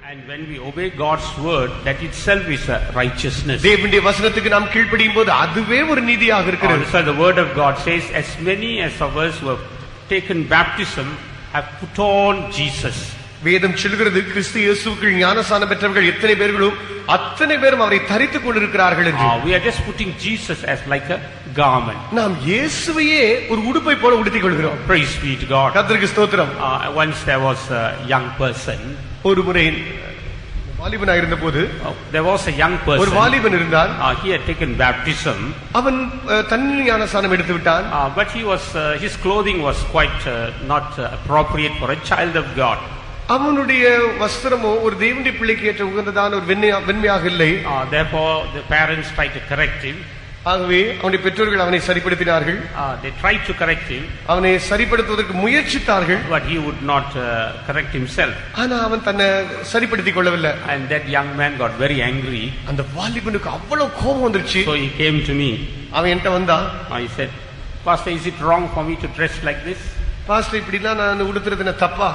And when we obey God's word, that itself is a righteousness. தேவனுடைய வசனத்துக்கு நாம் கீழ்ப்படியும்போது அதுவே ஒரு நீதியாக இருக்கிறது. So the word of God says, as many as of us who have taken baptism have put on Jesus. வேதம் சொல்கிறது கிறிஸ்து இயேசுவுக்குள் ஞானஸ்நானம் பெற்றவர்கள் எத்தனை பேர்களும் அத்தனை பேரும் அவரை தரித்துக் கொண்டிருக்கிறார்கள் என்று. We are just putting Jesus as like a garment. நாம் இயேசுவையே ஒரு உடுப்பை போல உடுத்திக் கொள்கிறோம். Praise be to God. கர்த்தருக்கு ஸ்தோத்திரம். Once there was a young person. ஒரு முறை வாலிபனாக இருந்தபோது there was a young person. ஒரு வாலிபன் இருந்தான். He had taken baptism. அவன் தண்ணீர் ஞானஸ்நானம் எடுத்து விட்டான். But his clothing was quite not appropriate for a child of God. அவனுடைய வஸ்திரமோ ஒரு தேவனுடைய பிள்ளைக்கு ஏற்ற உகந்ததான ஒரு வெண்மையாக இல்லை. Therefore the parents tried to correct him. ஆகவே அவனுடைய பெற்றோர்கள் அவனை சரிப்படுத்தினார்கள். They tried to correct him. அவனை சரிப்படுத்துவதற்கு முயற்சித்தார்கள். But he would not correct himself. ஆனா அவன் தன்னை சரிப்படுத்திக் கொள்ளவில்லை. And that young man got very angry. அந்த வாலிபனுக்கு அவ்வளவு கோபம் வந்துருச்சு. So he came to me. அவன் என்கிட்ட வந்தான். He said, Pastor, is it wrong for me to dress like this? Pastor, இப்படிலாம் நான் உடுத்துறது என்ன தப்பா?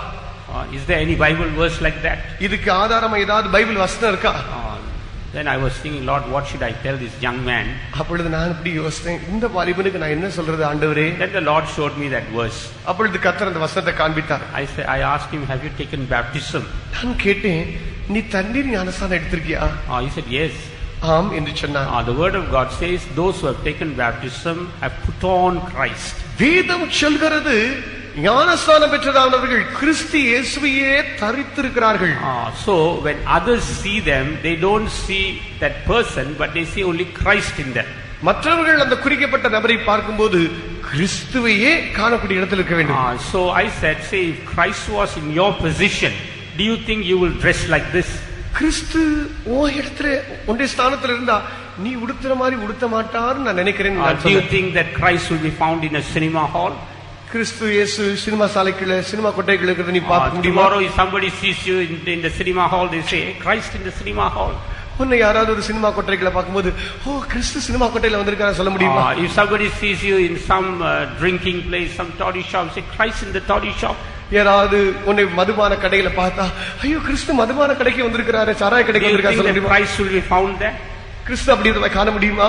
Is there any Bible verse like that? இதுக்கு ஆதாரமா ஏதாவது பைபிள் வசனம் இருக்கா? Then I was thinking, Lord, what should I tell this young man? அப்பொழுது நான் இப்படி யோசித்தேன், இந்த வாலிபனுக்கு நான் என்ன சொல்றது ஆண்டவரே? Then the Lord showed me that verse. அப்பொழுது கர்த்தர் அந்த வசனத்தை காண்பித்தார். I asked him, have you taken baptism? நான் கேட்டேன், நீ தண்ணீர் ஞானஸ்நானம் எடுத்திருக்கியா? He said, yes. ஆம் என்று சொன்னார். The word of God says, those who have taken baptism have put on Christ. வேதம் சொல்கிறது, ஞானஸ்நானம் பெற்றவர்கள் கிறிஸ்து இயேசுவையே தரித்திருக்கிறார்கள். So when others see them, they don't see that person, but they see only Christ in them. மற்றவர்கள் அந்த குறிக்கப்பட்ட நபரை பார்க்கும்போது கிறிஸ்துவையே காணக்கூடிய இடத்தில் இருக்க வேண்டும். So I said, say, if Christ was in your position, do you think you will dress like this? கிறிஸ்து உன் இடத்துல உன்னுடைய ஸ்தானத்துல இருந்தா நீ உடுத்துற மாதிரி உடுத்த மாட்டார்னு நான் நினைக்கிறேன். Do you think that Christ will be found in a cinema hall? கிறிஸ்து இயேசு சினிமா சாலைக்குள்ள சினிமா கொட்டைக்குள்ள இருக்கிறத நீ பார்க்க முடியுமா? Tomorrow if somebody sees you in the cinema hall, they say, Christ in the cinema hall. உன்னை யாராவது ஒரு சினிமா கொட்டைக்குள்ள பார்க்கும்போது, ஓ கிறிஸ்து cinema கொட்டையில வந்திருக்காரு சொல்ல முடியுமா? If somebody sees you in some drinking place, some toddy shop, say, Christ in the toddy shop. யாராவது உன்னை மதுபான கடையில பார்த்தா, ஐயோ கிறிஸ்து மதுபான கடைக்கு வந்திருக்காரு, சாராய கடைக்கு வந்திருக்காரு சொல்ல முடியுமா? Christ will be found there. கிறிஸ்து அப்படி காண முடியுமா?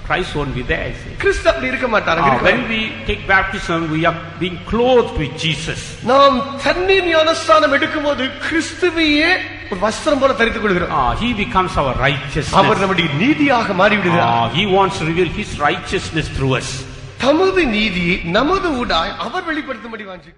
Christ won't be there. கிறிஸ்து அப்படி இருக்க மாட்டார். When we take baptism, we are being clothed with Jesus. நாம் தண்ணீர் ஞானஸ்நானம் எடுக்கும்போது கிறிஸ்துவையே ஒரு வஸ்திரம் போல தரித்துக் கொள்கிறோம். He becomes our righteousness. அவர் நம்முடைய நீதியாக மாறி விடுகிறார். He wants to reveal his righteousness through us. தமது நீதியை நமது ஊடாய் அவர் வெளிப்படுத்தும்படி வாஞ்சி